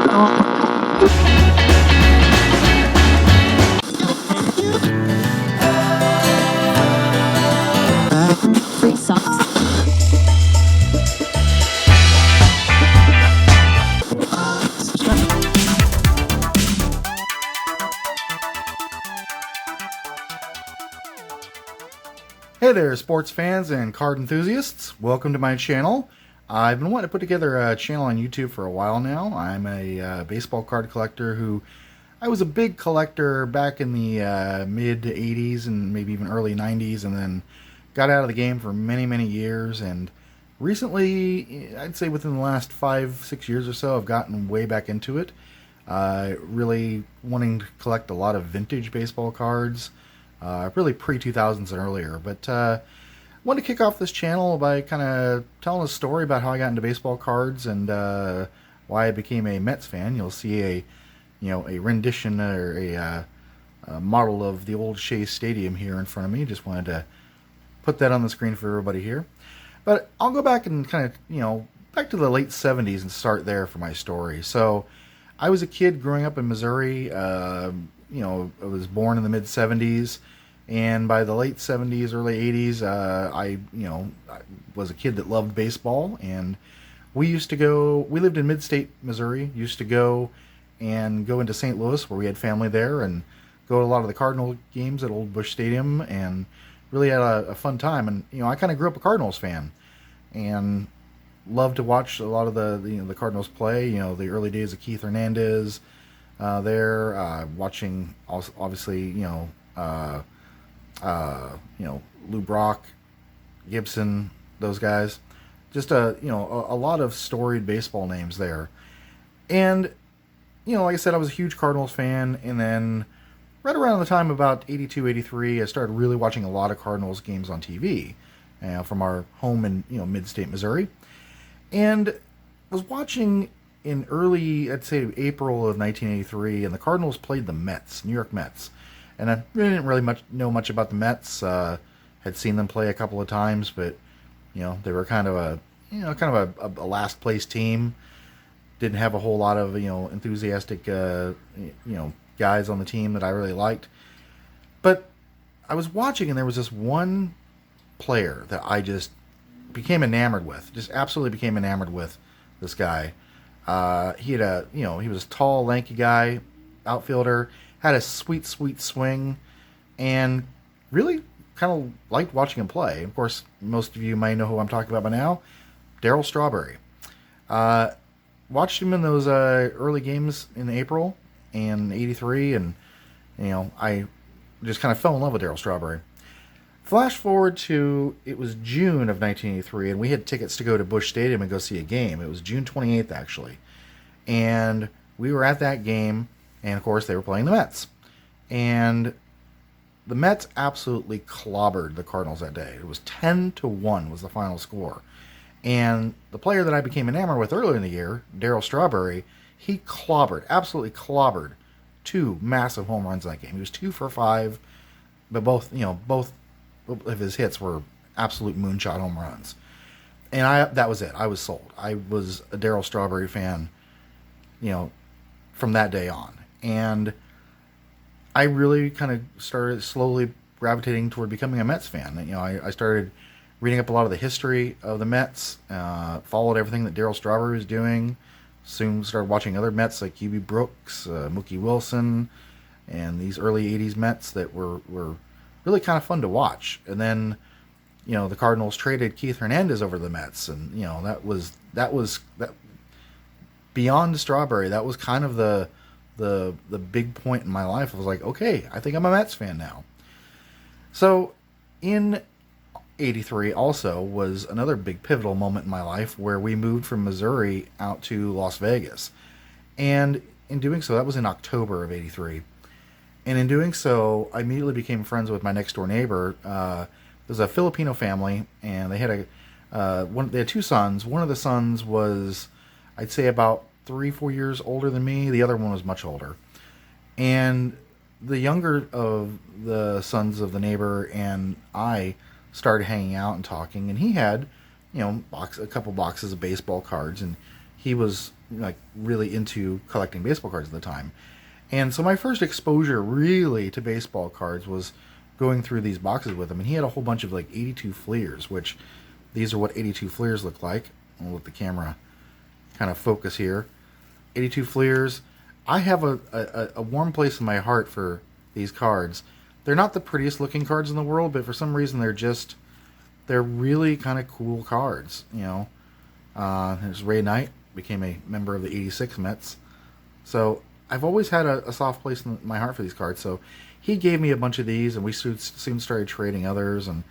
Free socks. Hey there, sports fans and card enthusiasts. Welcome to my channel. I've been wanting to put together a channel on YouTube for a while now. I'm a baseball card collector I was a big collector back in the mid 80s and maybe even early 90s, and then got out of the game for many, many years. And recently, I'd say within the last 5, 6 years or so, I've gotten way back into it. Really wanting to collect a lot of vintage baseball cards. Really pre-2000s and earlier. But I wanted to kick off this channel by kind of telling a story about how I got into baseball cards and why I became a Mets fan. You'll see a rendition or a model of the old Shea Stadium here in front of me. Just wanted to put that on the screen for everybody here. But I'll go back and kind of, back to the late 70s and start there for my story. So I was a kid growing up in Missouri. I was born in the mid 70s, and by the late 70s, early 80s, I was a kid that loved baseball, and we lived in mid-state Missouri, used to go into St. Louis, where we had family there, and go to a lot of the Cardinal games at Old Busch Stadium, and really had a fun time. And, I kind of grew up a Cardinals fan, and loved to watch a lot of the Cardinals play, the early days of Keith Hernandez, watching obviously Lou Brock, Gibson, those guys, just a lot of storied baseball names there. And like I said, I was a huge Cardinals fan, and then right around the time about 82, 83, I started really watching a lot of Cardinals games on TV from our home in mid-state Missouri, and was watching in early, I'd say, April of 1983, and the Cardinals played the Mets, New York Mets. And I really didn't know much about the Mets. Had seen them play a couple of times, but they were kind of a last place team. Didn't have a whole lot of enthusiastic guys on the team that I really liked. But I was watching, and there was this one player that I just became enamored with. Just absolutely became enamored with this guy. He was a tall, lanky guy, outfielder, had a sweet, sweet swing, and really kind of liked watching him play. Of course, most of you may know who I'm talking about by now, Darryl Strawberry. Watched him in those early games in April and '83, and I just kind of fell in love with Darryl Strawberry. Flash forward to, it was June of 1983, and we had tickets to go to Busch Stadium and go see a game. It was June 28th, actually. And we were at that game, and of course, they were playing the Mets. And the Mets absolutely clobbered the Cardinals that day. It was 10-1 was the final score. And the player that I became enamored with earlier in the year, Darryl Strawberry, he absolutely clobbered 2 massive home runs in that game. He was 2 for 5, but both of his hits were absolute moonshot home runs. And that was it. I was sold. I was a Darryl Strawberry fan, from that day on. And I really kind of started slowly gravitating toward becoming a Mets fan. I started reading up a lot of the history of the Mets, followed everything that Darryl Strawberry was doing, soon started watching other Mets like Hubie Brooks, Mookie Wilson, and these early 80s Mets that were really kind of fun to watch. And then, the Cardinals traded Keith Hernandez over to the Mets, and that was beyond Strawberry. That was kind of the big point in my life. I was like, okay, I think I'm a Mets fan now. So in '83 also was another big pivotal moment in my life, where we moved from Missouri out to Las Vegas. And in doing so, that was in October of '83. And in doing so, I immediately became friends with my next door neighbor. There's a Filipino family, and they had they had 2 sons. One of the sons was, I'd say, about 3-4 years older than me. The other one was much older. And the younger of the sons of the neighbor and I started hanging out and talking, and he had, a couple boxes of baseball cards, and he was like really into collecting baseball cards at the time. And so my first exposure really to baseball cards was going through these boxes with him. And he had a whole bunch of like 82 Fleers, which these are what 82 Fleers look like. I'll let the camera kind of focus here. 82 Fleers. I have a warm place in my heart for these cards. They're not the prettiest looking cards in the world, but for some reason they're really kind of cool cards. You know, there's Ray Knight, became a member of the 86 Mets. So I've always had a soft place in my heart for these cards. So he gave me a bunch of these, and we soon started trading others, and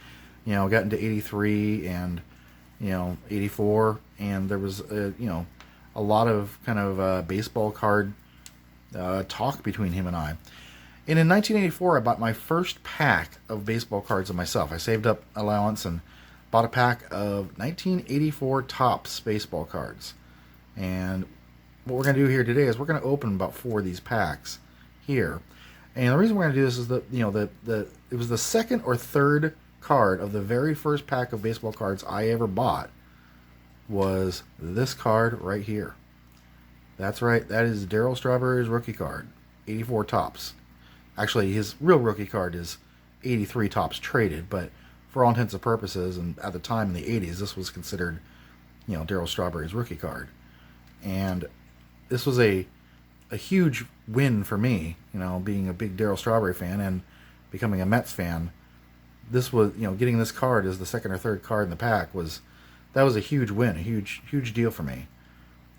you know, got into 83 and 84, and there was a lot of kind of baseball card talk between him and I. And in 1984, I bought my first pack of baseball cards of myself. I saved up allowance and bought a pack of 1984 Topps baseball cards. And what we're going to do here today is we're going to open about 4 of these packs here. And the reason we're going to do this is that it was the second or third card of the very first pack of baseball cards I ever bought was this card right here. That's right, that is Darryl Strawberry's rookie card, 84 Topps. Actually, his real rookie card is 83 Topps traded, but for all intents and purposes, and at the time in the 80s, this was considered, Darryl Strawberry's rookie card. And this was a huge win for me, being a big Darryl Strawberry fan and becoming a Mets fan. This was, getting this card as the second or third card in the pack was a huge win, a huge deal for me.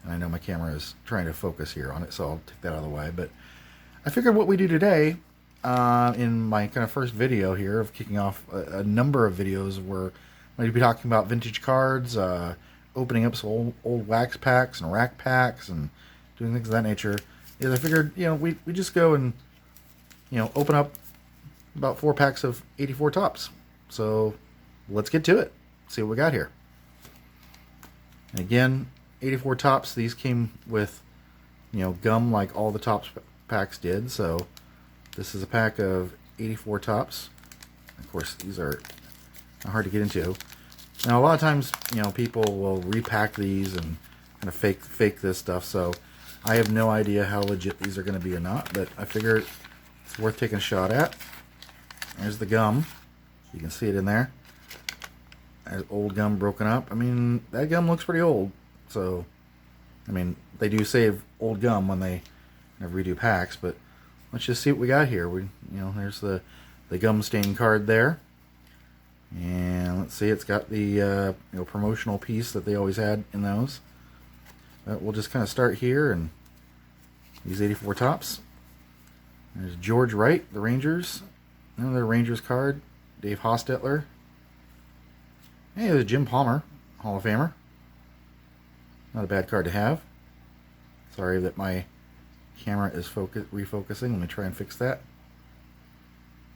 And I know my camera is trying to focus here on it, so I'll take that out of the way. But I figured what we do today, in my kind of first video here of kicking off a number of videos where I'm going to be talking about vintage cards, opening up some old wax packs and rack packs and doing things of that nature, is I figured, we just go and, open up about 4 packs of 84 Topps. So let's get to it. See what we got here. And again, 84 Topps, these came with, gum like all the Topps packs did. So this is a pack of 84 Topps. Of course, these are hard to get into. Now, a lot of times, people will repack these and kind of fake this stuff. So I have no idea how legit these are going to be or not, but I figure it's worth taking a shot at. There's the gum. You can see it in there. There's old gum broken up. I mean, that gum looks pretty old. So, I mean, they do save old gum when they redo packs, but let's just see what we got here. There's the gum stain card there. And let's see, it's got the promotional piece that they always had in those. But we'll just kind of start here and these 84 Topps. There's George Wright, the Rangers. Another Rangers card. Dave Hostetler. Hey, there's Jim Palmer, Hall of Famer. Not a bad card to have. Sorry that my camera is refocusing. Let me try and fix that.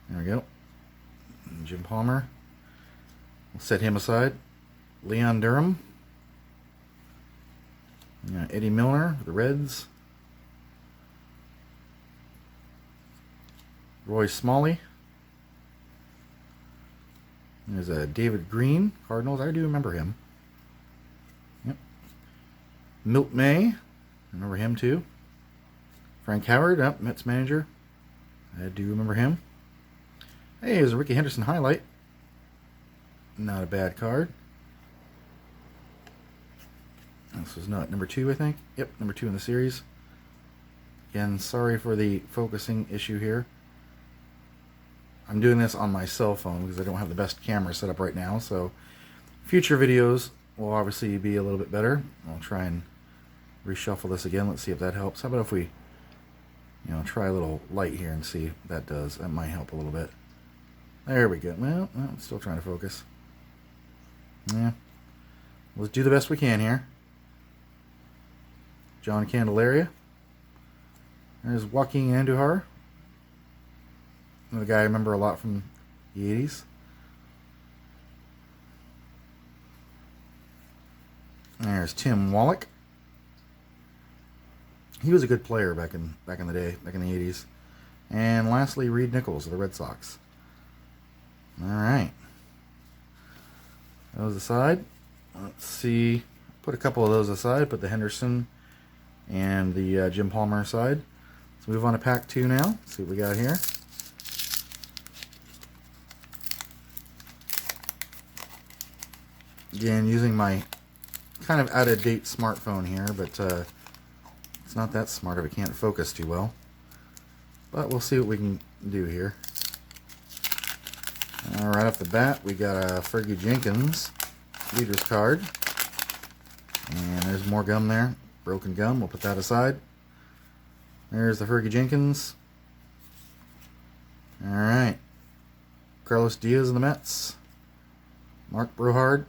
There we go. And Jim Palmer. We'll set him aside. Leon Durham. Eddie Milner, the Reds. Roy Smalley. There's a David Green, Cardinals. I do remember him. Yep. Milt May. I remember him too. Frank Howard, Mets manager. I do remember him. Hey, there's a Ricky Henderson highlight. Not a bad card. This was not number 2, I think. Yep, number 2 in the series. Again, sorry for the focusing issue here. I'm doing this on my cell phone because I don't have the best camera set up right now, so future videos will obviously be a little bit better. I'll try and reshuffle this again. Let's see if that helps. How about if we, try a little light here and see if that does. That might help a little bit. There we go. Well, I'm still trying to focus. Yeah. Let's do the best we can here. John Candelaria. There's Joaquin Andujar. Another guy I remember a lot from the 80s. There's Tim Wallach. He was a good player back in the day, back in the 80s. And lastly, Reed Nichols of the Red Sox. All right. That was the side. Let's see. put a couple of those aside. Put the Henderson and the Jim Palmer aside. Let's move on to pack 2 now. See what we got here. Again, using my kind of out-of-date smartphone here, but it's not that smart if it can't focus too well. But we'll see what we can do here. Right off the bat, we got a Fergie Jenkins Leaders card. And there's more gum there. Broken gum. We'll put that aside. There's the Fergie Jenkins. Alright. Carlos Diaz in the Mets. Mark Brohard.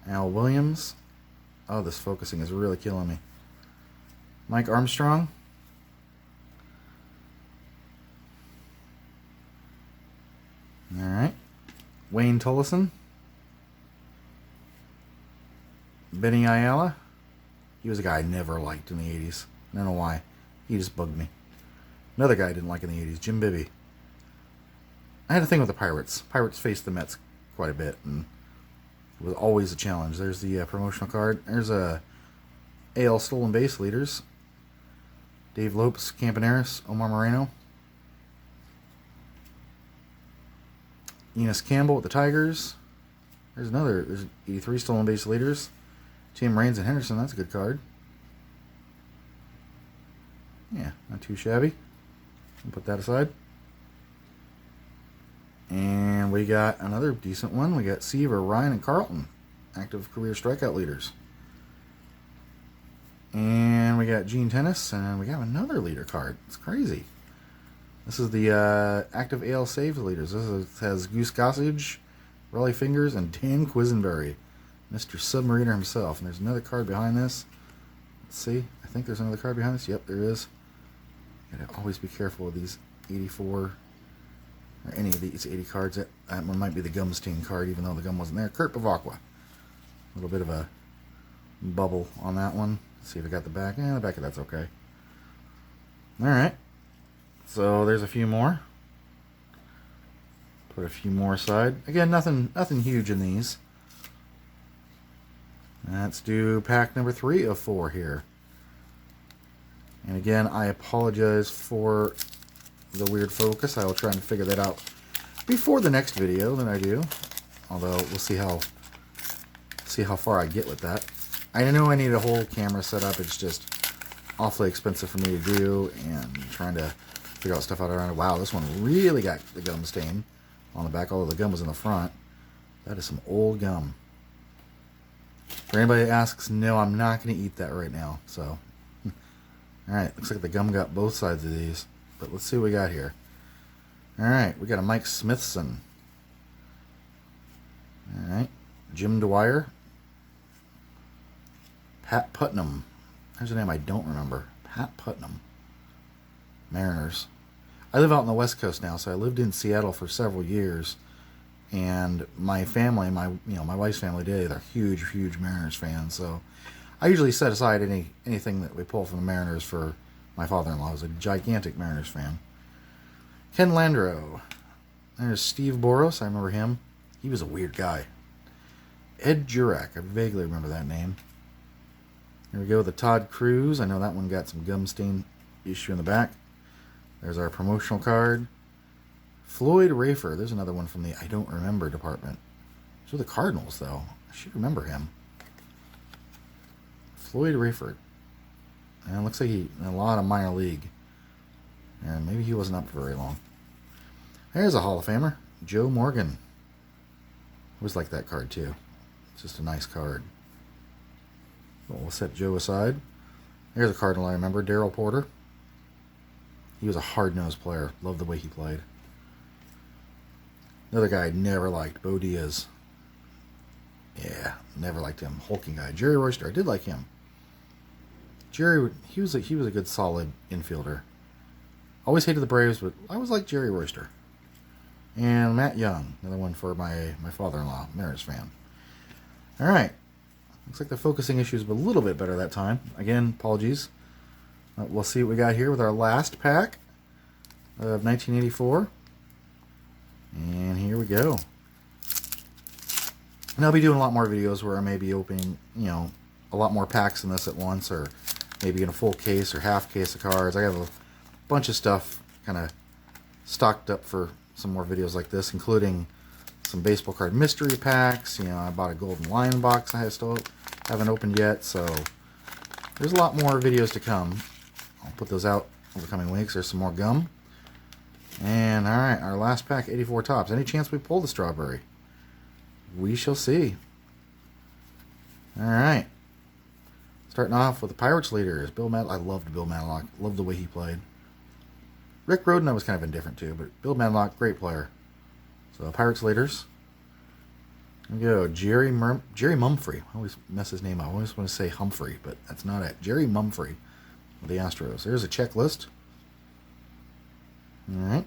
Al Williams. Oh, this focusing is really killing me. Mike Armstrong. Alright. Wayne Tolleson. Benny Ayala. He was a guy I never liked in the 80s. I don't know why. He just bugged me. Another guy I didn't like in the 80s. Jim Bibby. I had a thing with the Pirates. Pirates faced the Mets quite a bit, and it was always a challenge. There's the promotional card. There's a AL stolen base leaders. Dave Lopes, Campaneris, Omar Moreno. Enos Campbell with the Tigers. There's 83 stolen base leaders. Tim Raines and Henderson, that's a good card. Yeah, not too shabby. I'll put that aside. And we got another decent one. We got Seaver, Ryan, and Carlton. Active career strikeout leaders. And we got Gene Tennis, and we got another leader card. It's crazy. This is the active AL save leaders. Has Goose Gossage, Raleigh Fingers, and Dan Quisenberry. Mr. Submariner himself. And there's another card behind this. Let's see. I think there's another card behind this. Yep, there is. Gotta always be careful with these 84 or any of these 80 cards. That one might be the gum stain card, even though the gum wasn't there. Kurt Bavacqua. A little bit of a bubble on that one. Let's see if I got the back. The back of that's okay. Alright. So there's a few more. Put a few more aside. Again, nothing huge in these. Let's do pack number 3 of 4 here. And again, I apologize for the weird focus. I will try and figure that out before the next video that I do. Although we'll see how far I get with that. I know I need a whole camera setup. It's just awfully expensive for me to do, and trying to figure out stuff out around it. Wow, this one really got the gum stain on the back, although the gum was in the front. That is some old gum. For anybody that asks, no, I'm not going to eat that right now. So, alright, looks like the gum got both sides of these. But let's see what we got here. Alright, we got a Mike Smithson. Alright, Jim Dwyer. Pat Putnam. There's a name I don't remember. Pat Putnam. Mariners. I live out on the West Coast now, so I lived in Seattle for several years. And my family, my wife's family, they're huge Mariners fans. So I usually set aside anything that we pull from the Mariners for my father-in-law, who's a gigantic Mariners fan. Ken Landreau. There's Steve Boros. I remember him. He was a weird guy. Ed Jurak. I vaguely remember that name. Here we go. The Todd Cruz. I know that one got some gum stain issue in the back. There's our promotional card. Floyd Rafer. There's another one from the I don't remember department. Those are the Cardinals, though. I should remember him. Floyd Rafer. And it looks like he in a lot of minor league. And maybe he wasn't up for very long. There's a Hall of Famer. Joe Morgan. I always like that card, too. It's just a nice card. But we'll set Joe aside. Here's a Cardinal I remember. Darrell Porter. He was a hard-nosed player. Loved the way he played. Another guy I never liked. Bo Diaz. Yeah, never liked him. Hulking guy. Jerry Royster. I did like him. Jerry, he was a good, solid infielder. Always hated the Braves, but I always liked Jerry Royster. And Matt Young, another one for my father-in-law, Mariners fan. All right. Looks like the focusing issues were a little bit better that time. Again, apologies. We'll see what we got here with our last pack of 1984. And here we go. And I'll be doing a lot more videos where I may be opening, a lot more packs than this at once, or maybe in a full case or half case of cards. I have a bunch of stuff kind of stocked up for some more videos like this, including some baseball card mystery packs. I bought a Golden Lion box I still haven't opened yet, so there's a lot more videos to come. I'll put those out over the coming weeks. There's some more gum. And alright, our last pack, 84 Topps. Any chance we pull the strawberry? We shall see. Alright. Starting off with the Pirates leaders. Bill Madlock. I loved Bill Madlock. Loved the way he played. Rick Rhoden I was kind of indifferent to, but Bill Madlock, great player. So Pirates leaders. Here we go. Jerry Mumphrey. I always mess his name up. I always want to say Humphrey, but that's not it. Jerry Mumphrey with the Astros. There's a checklist. Alright.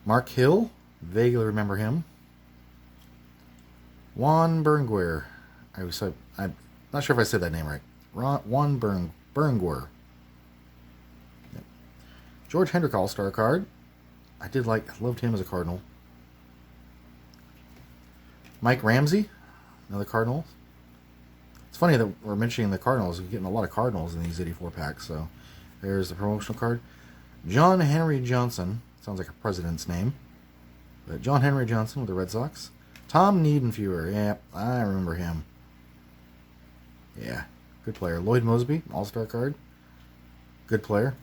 Mark Hill. Vaguely remember him. Juan Bernguer. I'm not sure if I said that name right. Juan Bernguer. Yep. George Hendrick All-Star card. I loved him as a Cardinal. Mike Ramsey, another Cardinal. It's funny that we're mentioning the Cardinals. We're getting a lot of Cardinals in these 84 packs. So there's the promotional card. John Henry Johnson. Sounds like a president's name. But John Henry Johnson with the Red Sox. Tom Niedenfuer. Yeah, I remember him. Yeah, good player. Lloyd Mosby, All-Star card. Good player.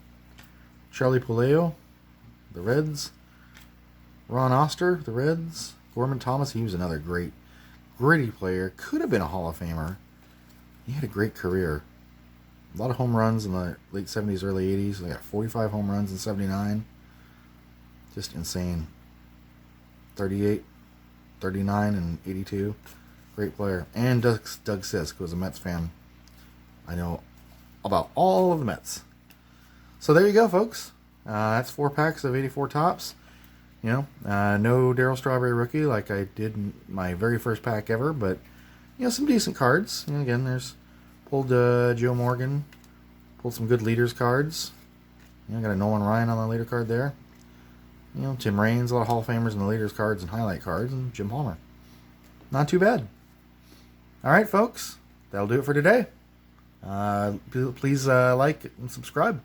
Charlie Puleo, the Reds. Ron Oster, the Reds. Gorman Thomas, he was another great, gritty player. Could have been a Hall of Famer. He had a great career. A lot of home runs in the late 70s, early 80s. They got 45 home runs in 79. Just insane. 38, 39, and 82. Great player. And Doug Sisk was a Mets fan. I know about all of the Mets. So there you go, folks. That's 4 packs of 84 Topps. No Darryl Strawberry rookie like I did in my very first pack ever, but some decent cards. Again, pulled Joe Morgan, pulled some good leaders cards. Got a Nolan Ryan on the leader card there. Tim Raines, a lot of Hall of Famers in the leaders cards and highlight cards, and Jim Palmer. Not too bad. All right, folks, that'll do it for today. Please like and subscribe.